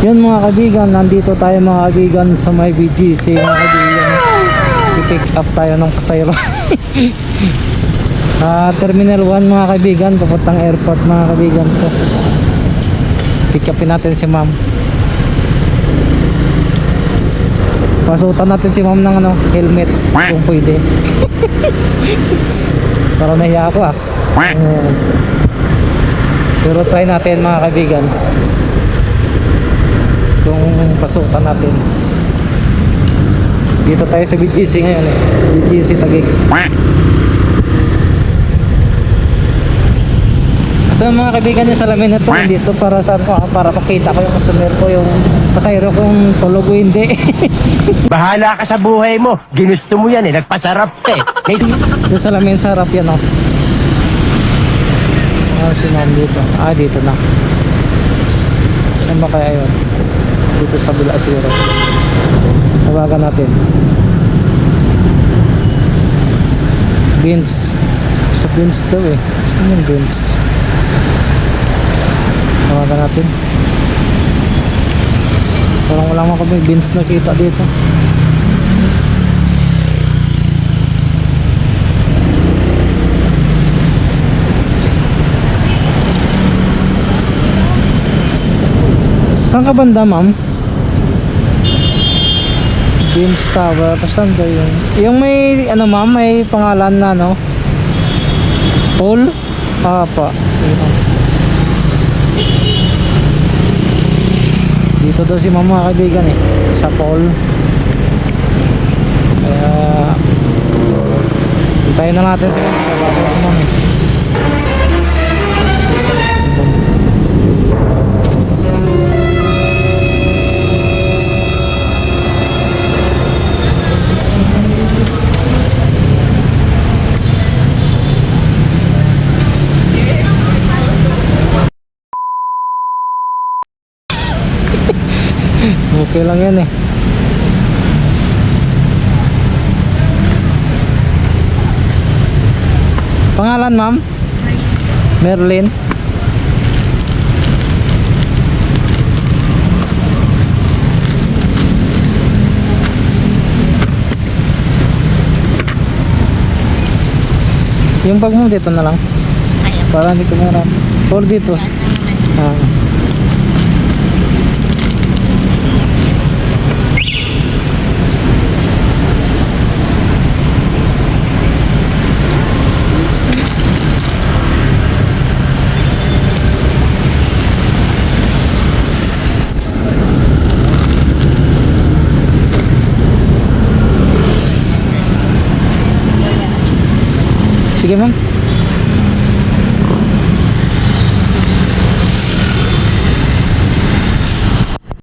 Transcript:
Yun mga kaibigan, nandito tayo mga kaibigan sa may BGC mga kaibigan. I-pick up tayo ng pasayro. Terminal 1 mga kaibigan, papuntang airport mga kaibigan ko. Pick upin natin si ma'am. Pasutan natin si ma'am ng helmet kung pwede. Para nahiya ako pero try natin mga kaibigan kung pasukan natin. Dito tayo sa BGC ngayon BGC Taguig. Ito mga kaibigan, yung salamin na ito dito para sa para makita ko yung customer ko, yung pasayro kung tulog o hindi. Bahala ka sa buhay mo. Ginusto mo yan nagpasarap ka Yung salamin sa harap yan si ma'am dito. Dito na. Saan ba kaya yun? Dito sa kabila siguro. Tawagan natin. Beans. Sa beans daw Saan yung beans? Tawagan natin. Parang wala man kami beans nakita dito. Saan ka banda ma'am? Beans Tower. Saan ba yun? Yung may ma'am, may pangalan na Paul? Pa. Sige ma'am. Dito daw si ma'am mga kaibigan sa Paul. Kaya hintayin na natin si ma'am. Tawagan si ma'am Okay lang yan Pangalan ma'am? Merlin. Yung bag mo dito na lang. Para hindi ko marap. Or dito. Sige ma'am.